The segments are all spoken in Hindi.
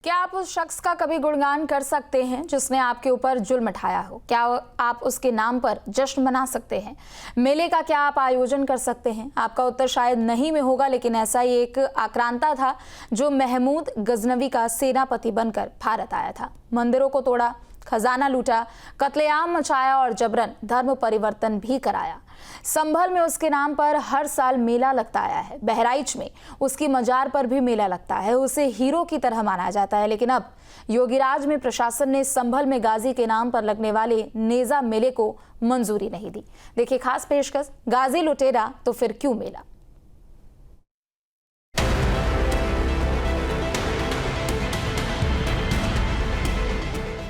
क्या आप उस शख्स का कभी गुणगान कर सकते हैं जिसने आपके ऊपर जुल्म ढाया हो? क्या आप उसके नाम पर जश्न मना सकते हैं? मेले का क्या आप आयोजन कर सकते हैं? आपका उत्तर शायद नहीं में होगा, लेकिन ऐसा ही एक आक्रांता था जो महमूद गजनवी का सेनापति बनकर भारत आया था। मंदिरों को तोड़ा, खजाना लूटा, कत्लेआम मचाया और जबरन धर्म परिवर्तन भी कराया। संभल में उसके नाम पर हर साल मेला लगता आया है। बहराइच में उसकी मजार पर भी मेला लगता है। उसे हीरो की तरह माना जाता है। लेकिन अब योगीराज में प्रशासन ने संभल में गाजी के नाम पर लगने वाले नेजा मेले को मंजूरी नहीं दी। देखिए खास पेशकश, गाजी लुटेरा तो फिर क्यों मेला।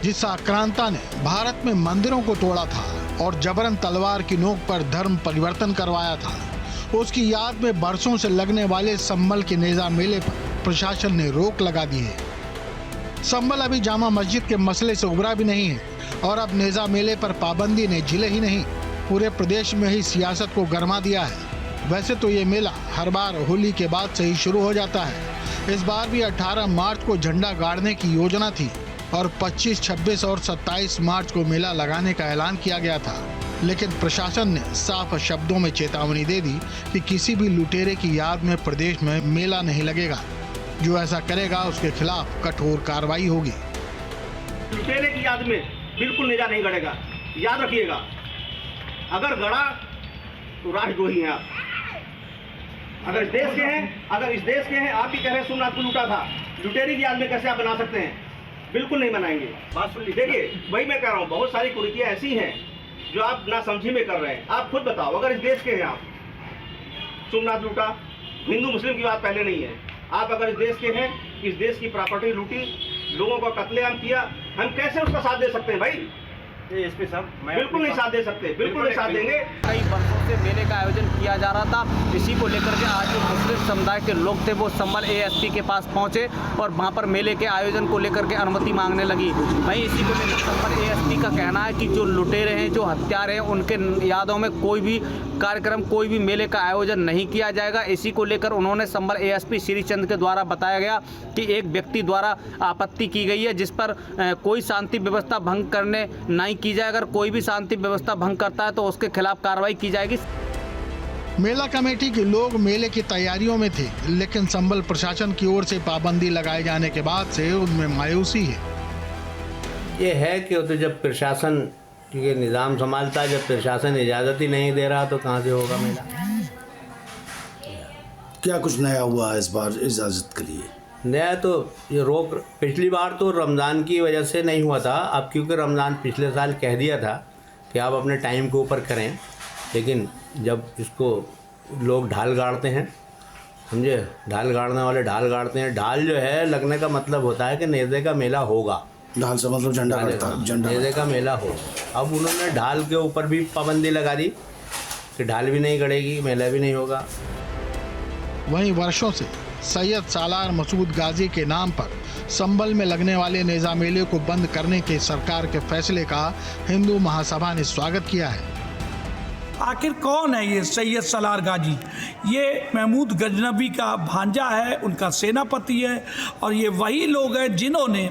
जिस आक्रांता ने भारत में मंदिरों को तोड़ा था और जबरन तलवार की नोक पर धर्म परिवर्तन करवाया था, उसकी याद में बरसों से लगने वाले संभल के नेजा मेले पर प्रशासन ने रोक लगा दी है। संभल अभी जामा मस्जिद के मसले से उबरा भी नहीं है और अब नेजा मेले पर पाबंदी ने जिले ही नहीं, पूरे प्रदेश में ही सियासत को गरमा दिया है। वैसे तो ये मेला हर बार होली के बाद से ही शुरू हो जाता है। इस बार भी 18 मार्च को झंडा गाड़ने की योजना थी और 25, 26 और 27 मार्च को मेला लगाने का ऐलान किया गया था, लेकिन प्रशासन ने साफ शब्दों में चेतावनी दे दी कि किसी भी लुटेरे की याद में प्रदेश में मेला नहीं लगेगा। जो ऐसा करेगा उसके खिलाफ कठोर कार्रवाई होगी। लुटेरे की याद में बिल्कुल नेजा नहीं गड़ेगा, याद रखिएगा। अगर गड़ा तो राजद्रोही हैं आप। अगर इस देश के हैं, आप भी कह रहे हैं सोमनाथ को लूटा था, लुटेरे की याद में कैसे आप बना सकते हैं? बिल्कुल नहीं बनाएंगे। बात सुन लीजिए। देखिए, वही मैं कह रहा हूँ, बहुत सारी कुरीतियाँ ऐसी हैं जो आप ना समझी में कर रहे हैं। आप खुद बताओ, अगर इस देश के हैं आप, सोमनाथ लूटा, हिंदू मुस्लिम की बात पहले नहीं है। आप अगर इस देश के हैं, इस देश की प्रॉपर्टी लूटी, लोगों का कत्लेआम किया, हम कैसे उसका साथ दे सकते हैं भाई? एसपी साहब, बिल्कुल नहीं साथ दे सकते, बिल्कुल नहीं साथ देंगे। कई वर्षों से मेले का आयोजन किया जा रहा था। इसी को लेकर के आज जो मुस्लिम समुदाय के लोग थे वो संभल एएसपी के पास पहुंचे और वहां पर मेले के आयोजन को लेकर के अनुमति मांगने लगी। वहीं इसी को लेकर संभल एएसपी का कहना है कि जो लुटेरे हैं, जो हत्यारे हैं, उनके यादों में कोई भी कार्यक्रम, कोई भी मेले का आयोजन नहीं किया जाएगा। इसी को लेकर उन्होंने संभल एएसपी श्रीचंद के द्वारा बताया गया कि एक व्यक्ति द्वारा आपत्ति की गई है जिस पर कोई शांति व्यवस्था भंग करने नहीं की जाए। अगर कोई भी शांति व्यवस्था भंग करता है तो उसके खिलाफ कार्रवाई की जाएगी। मेला कमेटी के लोग मेले की तैयारियों में थे, लेकिन संभल प्रशासन की ओर से पाबंदी लगाए जाने के बाद से उनमें मायूसी है। ये है कि तो जब प्रशासन ये निज़ाम संभालता है, जब प्रशासन इजाज़त ही नहीं दे रहा तो कहाँ से होगा मेला? क्या कुछ नया हुआ है इस बार इजाज़त के लिए? नया तो ये रोक, पिछली बार तो रमज़ान की वजह से नहीं हुआ था। अब क्योंकि रमज़ान पिछले साल कह दिया था कि आप अपने टाइम के ऊपर करें, लेकिन जब इसको लोग ढाल गाड़ते हैं, समझे, ढाल गाड़ने वाले ढाल गाड़ते हैं। ढाल जो है लगने का मतलब होता है कि नेज़े का मेला होगा। ढाल से मतलब झंडा नेज़े का मेला हो। अब उन्होंने ढाल के ऊपर भी पाबंदी लगा दी कि ढाल भी नहीं गड़ेगी, मेला भी नहीं होगा। वहीं वर्षों से सैयद सालार मसूद गाजी के नाम पर संभल में लगने वाले नेजा मेले को बंद करने के सरकार के फैसले का हिंदू महासभा ने स्वागत किया है। आखिर कौन है ये सैयद सालार गाजी? ये महमूद गजनवी का भांजा है, उनका सेनापति है और ये वही लोग हैं जिन्होंने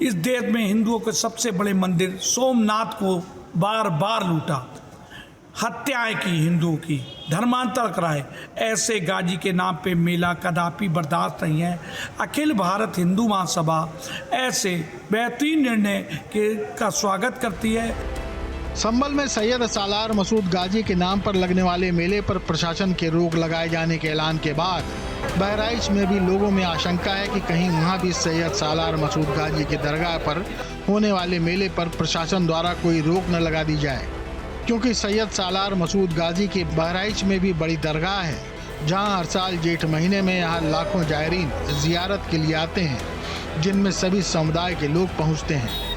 इस देश में हिंदुओं के सबसे बड़े मंदिर सोमनाथ को बार बार लूटा, हत्याएं की, हिंदुओं की धर्मांतर कराए। ऐसे गाजी के नाम पे मेला कदापि बर्दाश्त नहीं है। अखिल भारत हिंदू महासभा ऐसे बेहतरीन निर्णय का स्वागत करती है। संभल में सैयद सालार मसूद गाजी के नाम पर लगने वाले मेले पर प्रशासन के रोक लगाए जाने के ऐलान के बाद बहराइच में भी लोगों में आशंका है कि कहीं वहां भी सैयद सालार मसूद गाजी की दरगाह पर होने वाले मेले पर प्रशासन द्वारा कोई रोक न लगा दी जाए, क्योंकि सैयद सालार मसूद गाजी की बहराइच में भी बड़ी दरगाह है, जहां हर साल जेठ महीने में यहां लाखों जायरीन जियारत के लिए आते हैं, जिनमें सभी समुदाय के लोग पहुंचते हैं।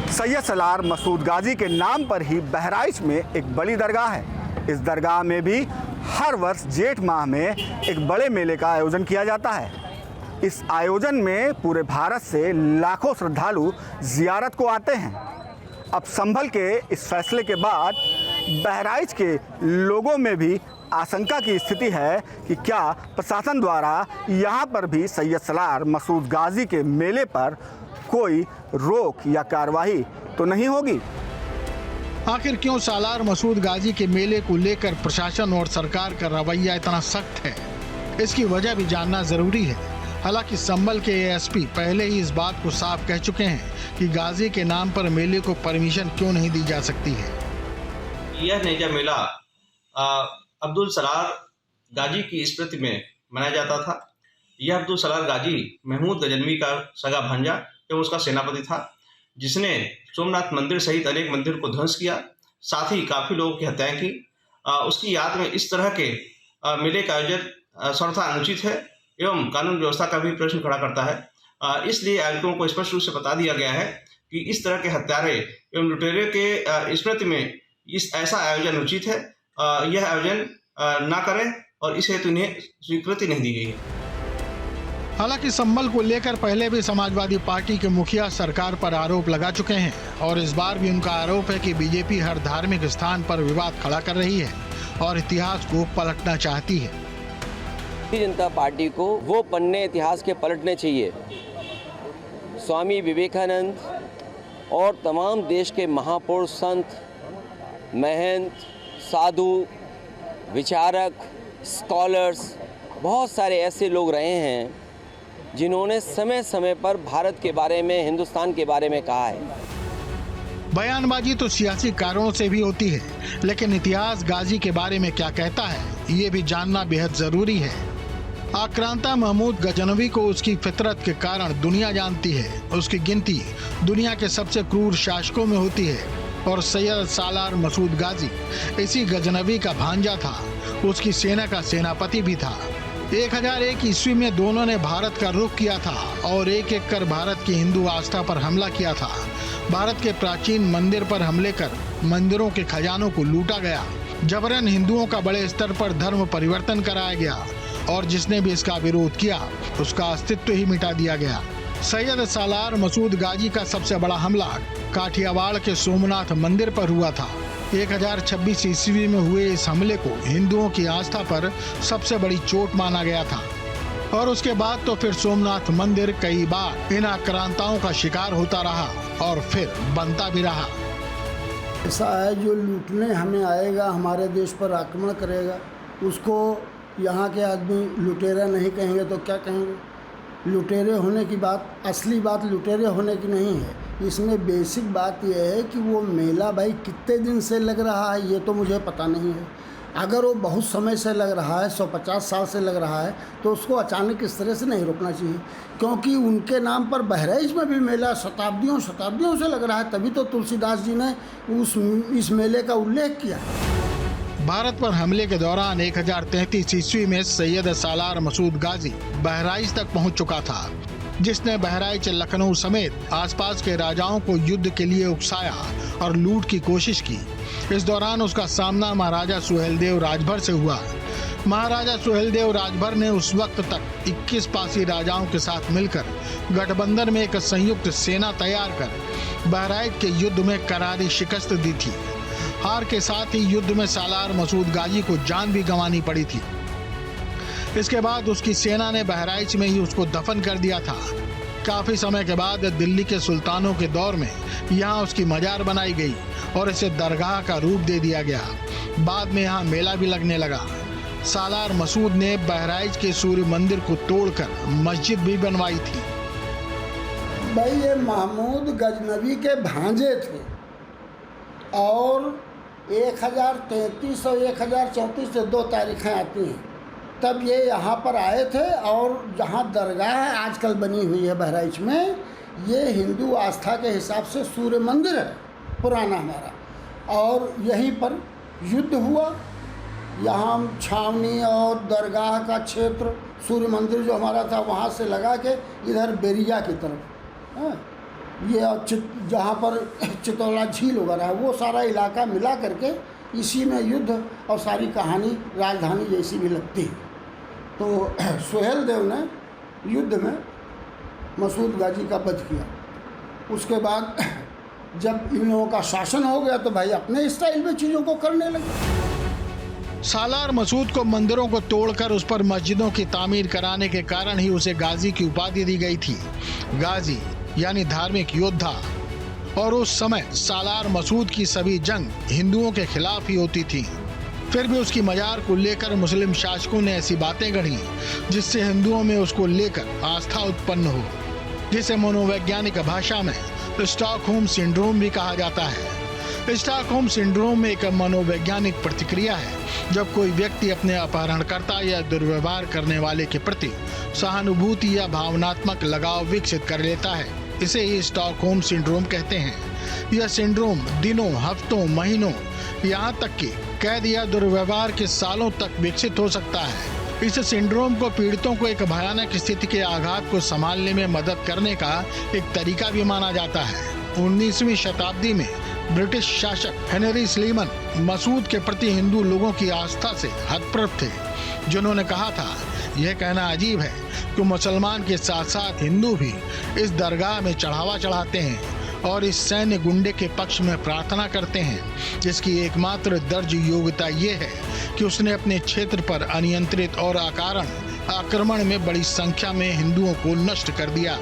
सैयद सालार मसूद गाजी के नाम पर ही बहराइच में एक बड़ी दरगाह है। इस दरगाह में भी हर वर्ष जेठ माह में एक बड़े मेले का आयोजन किया जाता है। इस आयोजन में पूरे भारत से लाखों श्रद्धालु जियारत को आते हैं। अब संभल के इस फैसले के बाद बहराइच के लोगों में भी आशंका की स्थिति है कि क्या प्रशासन द्वारा यहाँ पर भी सैयद सलार मसूद गाजी के मेले पर कोई रोक या कार्रवाई तो नहीं होगी। आखिर क्यों सालार मसूद गाजी के मेले को लेकर प्रशासन और सरकार का रवैया इतना सख्त है, इसकी वजह भी जानना जरूरी है। हालांकि संभल के एएसपी पहले ही इस बात को साफ कह चुके हैं कि गाजी के नाम पर मेले को परमिशन क्यों नहीं दी जा सकती है। यह नेजा मेला अब्दुल सलार गाजी की स्मृति में मनाया जाता था। यह अब्दुल सलार गाजी महमूद गजनवी का सगा भांजा एवं उसका सेनापति था, जिसने सोमनाथ मंदिर सहित अनेक मंदिर को ध्वंस किया, साथ ही काफ़ी लोगों की हत्याएं की। उसकी याद में इस तरह के मेले का आयोजन सर्वथा अनुचित है एवं कानून व्यवस्था का भी प्रश्न खड़ा करता है। इसलिए आयुक्तों को स्पष्ट रूप से बता दिया गया है कि इस तरह के हत्यारे एवं लुटेरे के स्मृति में ऐसा आयोजन उचित है, यह आयोजन ना करें और इस हेतु इन्हें स्वीकृति नहीं दी गई है। हालांकि संभल को लेकर पहले भी समाजवादी पार्टी के मुखिया सरकार पर आरोप लगा चुके हैं और इस बार भी उनका आरोप है कि बीजेपी हर धार्मिक स्थान पर विवाद खड़ा कर रही है और इतिहास को पलटना चाहती है। भारतीय जनता पार्टी को वो पन्ने इतिहास के पलटने चाहिए। स्वामी विवेकानंद और तमाम देश के महापुरुष, संत, महंत, साधु, विचारक, स्कॉलर्स, बहुत सारे ऐसे लोग रहे हैं जिन्होंने समय समय पर भारत के बारे में, हिंदुस्तान के बारे में कहा है। बयानबाजी तो सियासी कारणों से भी होती है, लेकिन इतिहास गाजी के बारे में क्या कहता है, ये भी जानना बेहद जरूरी है। आक्रांता महमूद गजनवी को उसकी फितरत के कारण दुनिया जानती है। उसकी गिनती दुनिया के सबसे क्रूर शासकों में होती है और सैयद सालार मसूद गाजी इसी गजनवी का भांजा था। उसकी सेना का सेनापति भी था। 1001 ईस्वी में दोनों ने भारत का रुख किया था और एक एक कर भारत की हिंदू आस्था पर हमला किया था। भारत के प्राचीन मंदिर पर हमले कर मंदिरों के खजानों को लूटा गया। जबरन हिंदुओं का बड़े स्तर पर धर्म परिवर्तन कराया गया और जिसने भी इसका विरोध किया उसका अस्तित्व ही मिटा दिया गया। सैयद सालार मसूद गाजी का सबसे बड़ा हमला काठियावाड़ के सोमनाथ मंदिर पर हुआ था। 1026 ईस्वी में हुए इस हमले को हिंदुओं की आस्था पर सबसे बड़ी चोट माना गया था और उसके बाद तो फिर सोमनाथ मंदिर कई बार इन आक्रांताओं का शिकार होता रहा और फिर बनता भी रहा। ऐसा है जो लूटने हमें आएगा, हमारे देश पर आक्रमण करेगा, उसको यहाँ के आदमी लुटेरा नहीं कहेंगे तो क्या कहेंगे। लुटेरे होने की बात, असली बात लुटेरे होने की नहीं है। इसमें बेसिक बात यह है कि वो मेला भाई कितने दिन से लग रहा है ये तो मुझे पता नहीं है। अगर वो बहुत समय से लग रहा है, 150 साल से लग रहा है, तो उसको अचानक इस तरह से नहीं रोकना चाहिए, क्योंकि उनके नाम पर बहराइच में भी मेला शताब्दियों से लग रहा है। तभी तो तुलसीदास जी ने इस मेले का उल्लेख किया। भारत पर हमले के दौरान 1033 ईस्वी में सैयद सालार मसूद गाजी बहराइच तक पहुंच चुका था, जिसने बहराइच, लखनऊ समेत आसपास के राजाओं को युद्ध के लिए उकसाया और लूट की कोशिश की। इस दौरान उसका सामना महाराजा सुहेलदेव राजभर से हुआ। महाराजा सुहेलदेव राजभर ने उस वक्त तक 21 पासी राजाओं के साथ मिलकर गठबंधन में एक संयुक्त सेना तैयार कर बहराइच के युद्ध में करारी शिकस्त दी थी। हार के साथ ही युद्ध में सालार मसूद गाजी को जान भी गंवानी पड़ी थी। इसके बाद उसकी सेना ने बहराइच में ही उसको दफन कर दिया था। काफी समय के बाद दिल्ली के सुल्तानों के दौर में यहाँ उसकी मजार बनाई गई और इसे दरगाह का रूप दे दिया गया। बाद में यहाँ मेला भी लगने लगा। सालार मसूद ने बहराइच के सूर्य मंदिर को तोड़कर मस्जिद भी बनवाई थी। भाई ये महमूद गजनवी के भांजे थे और 1033 और 1034 से 2 तारीखें आती हैं। तब ये यहाँ पर आए थे और जहाँ दरगाह आजकल बनी हुई है बहराइच में, ये हिंदू आस्था के हिसाब से सूर्य मंदिर है पुराना हमारा, और यहीं पर युद्ध हुआ। यहाँ छावनी और दरगाह का क्षेत्र, सूर्य मंदिर जो हमारा था वहाँ से लगा के इधर बेरिया की तरफ, ये जहाँ पर चितौला झील वगैरह है, वो सारा इलाका मिला करके इसी में युद्ध और सारी कहानी राजधानी जैसी भी लगती है। तो सुहेलदेव ने युद्ध में मसूद गाजी का वध किया। उसके बाद जब इन लोगों का शासन हो गया तो भाई अपने स्टाइल में चीज़ों को करने लगे। सालार मसूद को मंदिरों को तोड़कर उस पर मस्जिदों की तामीर कराने के कारण ही उसे गाजी की उपाधि दी गई थी। गाजी यानी धार्मिक योद्धा। और उस समय सालार मसूद की सभी जंग हिंदुओं के खिलाफ ही होती थी। फिर भी उसकी मजार को लेकर मुस्लिम शासकों ने ऐसी बातें गढ़ी जिससे हिंदुओं में उसको लेकर आस्था उत्पन्न हो, जिसे मनोवैज्ञानिक भाषा में स्टॉकहोम सिंड्रोम भी कहा जाता है। स्टॉकहोम सिंड्रोम एक मनोवैज्ञानिक प्रतिक्रिया है जब कोई व्यक्ति अपने अपहरणकर्ता या दुर्व्यवहार करने वाले के प्रति सहानुभूति या भावनात्मक लगाव विकसित कर लेता है। इसे ही स्टॉकहोम सिंड्रोम कहते हैं। यह सिंड्रोम दिनों, हफ्तों, महीनों, यहाँ तक कि कैद या दुर्व्यवहार के सालों तक विकसित हो सकता है। इस सिंड्रोम को पीड़ितों को एक भयानक स्थिति के आघात को संभालने में मदद करने का एक तरीका भी माना जाता है। 19वीं शताब्दी में ब्रिटिश शासक हेनरी स्लीमन मसूद के प्रति हिंदू लोगों की आस्था से हतप्रभ थे, जिन्होंने कहा था, यह कहना अजीब है कि मुसलमान के साथ साथ हिंदू भी इस दरगाह में चढ़ावा चढ़ाते हैं और इस सैन्य गुंडे के पक्ष में प्रार्थना करते हैं, जिसकी एकमात्र दर्ज योग्यता ये है कि उसने अपने क्षेत्र पर अनियंत्रित और अकारण आक्रमण में बड़ी संख्या में हिंदुओं को नष्ट कर दिया।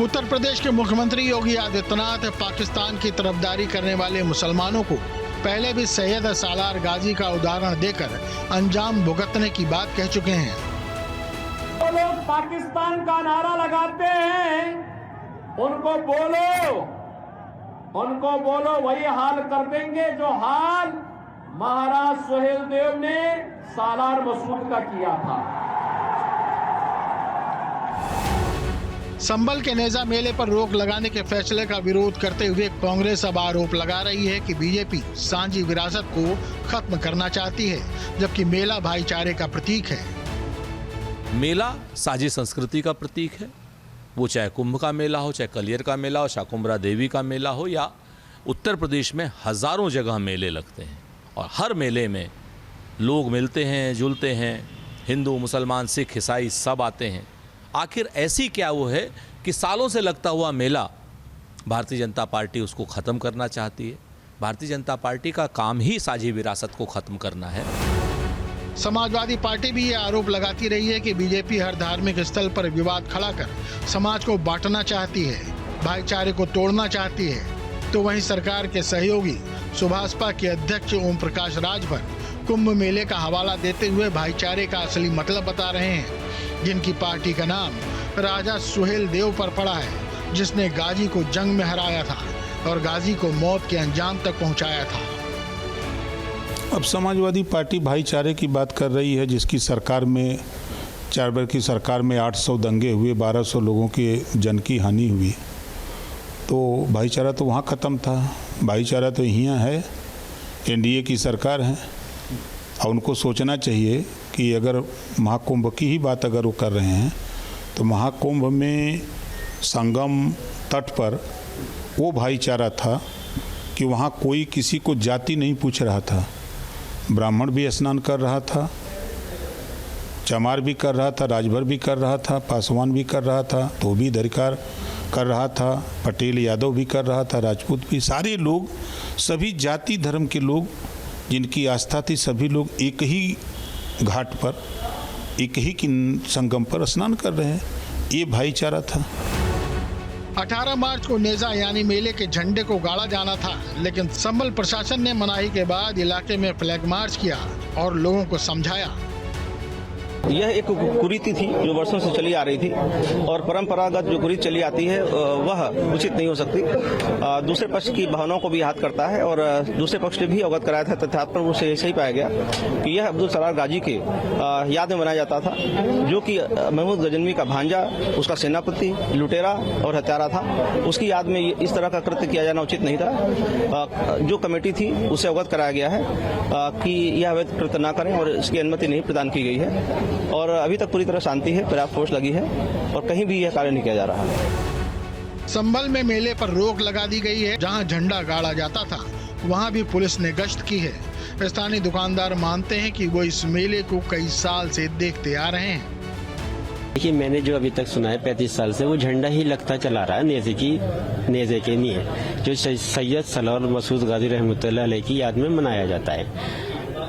उत्तर प्रदेश के मुख्यमंत्री योगी आदित्यनाथ पाकिस्तान की तरफदारी करने वाले मुसलमानों को पहले भी सैयद सालार गाजी का उदाहरण देकर अंजाम भुगतने की बात कह चुके हैं। तो लोग पाकिस्तान का नारा लगाते हैं, उनको बोलो वही हाल कर देंगे जो हाल महाराज सुहेल देव ने सालार मसूद का किया था। संभल के नेजा मेले पर रोक लगाने के फैसले का विरोध करते हुए कांग्रेस अब आरोप लगा रही है कि बीजेपी सांझी विरासत को खत्म करना चाहती है, जबकि मेला भाईचारे का प्रतीक है। मेला साझी संस्कृति का प्रतीक है। वो चाहे कुंभ का मेला हो, चाहे कलियर का मेला हो, शाकुंभरा देवी का मेला हो, या उत्तर प्रदेश में हजारों जगह मेले लगते हैं और हर मेले में लोग मिलते हैं, जुलते हैं। हिंदू, मुसलमान, सिख, ईसाई सब आते हैं। आखिर ऐसी क्या वो है कि सालों से लगता हुआ मेला भारतीय जनता पार्टी उसको ख़त्म करना चाहती है। भारतीय जनता पार्टी का काम ही साझी विरासत को ख़त्म करना है। समाजवादी पार्टी भी ये आरोप लगाती रही है कि बीजेपी हर धार्मिक स्थल पर विवाद खड़ा कर समाज को बांटना चाहती है, भाईचारे को तोड़ना चाहती है। तो वहीं सरकार के सहयोगी सुभाषपा के अध्यक्ष ओम प्रकाश राजभर कुंभ मेले का हवाला देते हुए भाईचारे का असली मतलब बता रहे हैं, जिनकी पार्टी का नाम राजा सुहेल देव पर पड़ा है, जिसने गाजी को जंग में हराया था और गाजी को मौत के अंजाम तक पहुंचाया था। अब समाजवादी पार्टी भाईचारे की बात कर रही है, जिसकी सरकार में 4 बार की सरकार में 800 दंगे हुए, 1200 लोगों की जन की हानि हुई। तो भाईचारा तो वहाँ ख़त्म था। भाईचारा तो यहाँ है। एनडीए की सरकार है और उनको सोचना चाहिए कि अगर महाकुंभ की ही बात अगर वो कर रहे हैं तो महाकुंभ में संगम तट पर वो भाईचारा था कि वहाँ कोई किसी को जाति नहीं पूछ रहा था। ब्राह्मण भी स्नान कर रहा था, चमार भी कर रहा था, राजभर भी कर रहा था, पासवान भी कर रहा था, धोबी अधिकार कर रहा था, पटेल यादव भी कर रहा था, राजपूत भी, सारे लोग, सभी जाति धर्म के लोग जिनकी आस्था थी, सभी लोग एक ही घाट पर, एक ही की संगम पर स्नान कर रहे हैं। ये भाईचारा था। 18 मार्च को नेजा यानी मेले के झंडे को गाड़ा जाना था, लेकिन संभल प्रशासन ने मनाही के बाद इलाके में फ्लैग मार्च किया और लोगों को समझाया। यह एक कुरीति थी जो वर्षों से चली आ रही थी और परंपरागत जो कुरीति चली आती है वह उचित नहीं हो सकती। दूसरे पक्ष की भावनाओं को भी याद करता है और दूसरे पक्ष ने भी अवगत कराया था, तथ्यात्मक रूप से सही पाया गया कि यह अब्दुल सलार गाजी के याद में मनाया जाता था, जो कि महमूद गजनवी का भांजा, उसका सेनापति, लुटेरा और हत्यारा था। उसकी याद में इस तरह का कृत्य किया जाना उचित नहीं था। जो कमेटी थी उसे अवगत कराया गया है कि यह अवैध कृत्य न करें और इसकी अनुमति नहीं प्रदान की गई है और अभी तक पूरी तरह शांति है, पर्याप्त फोर्स लगी है और कहीं भी यह कार्य नहीं किया जा रहा है। संभल में मेले पर रोक लगा दी गई है। जहां झंडा गाड़ा जाता था वहां भी पुलिस ने गश्त की है। स्थानीय दुकानदार मानते हैं कि वो इस मेले को कई साल से देखते आ रहे हैं। देखिए, मैंने जो अभी तक सुना है 35 साल से, वो झंडा ही लगता चला रहा है, नेज़े के नहीं है, जो सैयद सलार मसूद गाजी रहमतुल्लाह अलैह की याद में मनाया जाता है।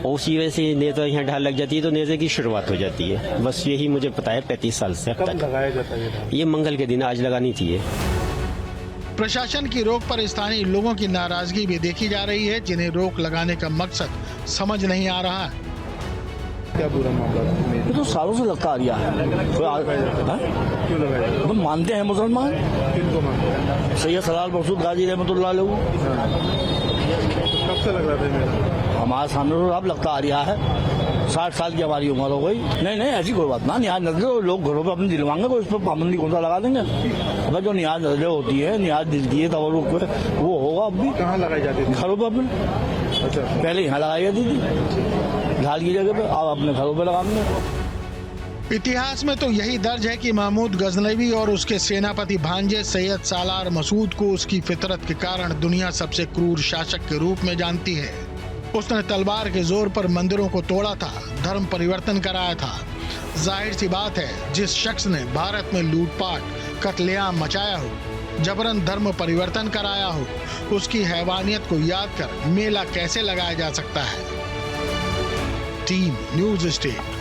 उसी वजह से नेज़ा यहाँ ढाल लग जाती है तो नेज़े की शुरुआत हो जाती है। बस यही मुझे पता है 35 साल से अब तक। लगाया जाता है ये मंगल के दिन आज लगानी चाहिए। प्रशासन की रोक पर स्थानीय लोगों की नाराजगी भी देखी जा रही है, जिन्हें रोक लगाने का मकसद समझ नहीं आ रहा है। क्या बुरा मामला? ये तो सालों से लगता आ रहा है। क्यों लगाया? तो मानते हैं मुसलमान। किनको मानते हैं? सैयद सलार मसूद गाजी रहमतुल्लाह अलैह। कब से लग रहा था मेला? हमारे सामने तो अब लगता आ रहा है। 60 साल की हमारी उम्र हो गई। नहीं ऐसी कोई बात ना, नियाज नजरें लोग घरों पे अपने दिलवाएंगे, कोई इस पर पाबंदी कौन सा लगा देंगे। अब जो नियाज नजरें होती है, नियाज दिल की है, तवरुक वो होगा। अब भी कहाँ लगाई जाती थी? घरों पर अपने। अच्छा, पहले यहाँ लगाई जाती थी ढाल की जगह पे, अब अपने घरों पे लगाएंगे। इतिहास में तो यही दर्ज है कि महमूद गजनवी और उसके सेनापति भांजे सैयद सालार मसूद को उसकी फितरत के कारण दुनिया सबसे क्रूर शासक के रूप में जानती है। उसने तलवार के जोर पर मंदिरों को तोड़ा था, धर्म परिवर्तन कराया था। जाहिर सी बात है, जिस शख्स ने भारत में लूटपाट, कत्लेआम मचाया हो, जबरन धर्म परिवर्तन कराया हो, उसकी हैवानियत को याद कर मेला कैसे लगाया जा सकता है। Team news state.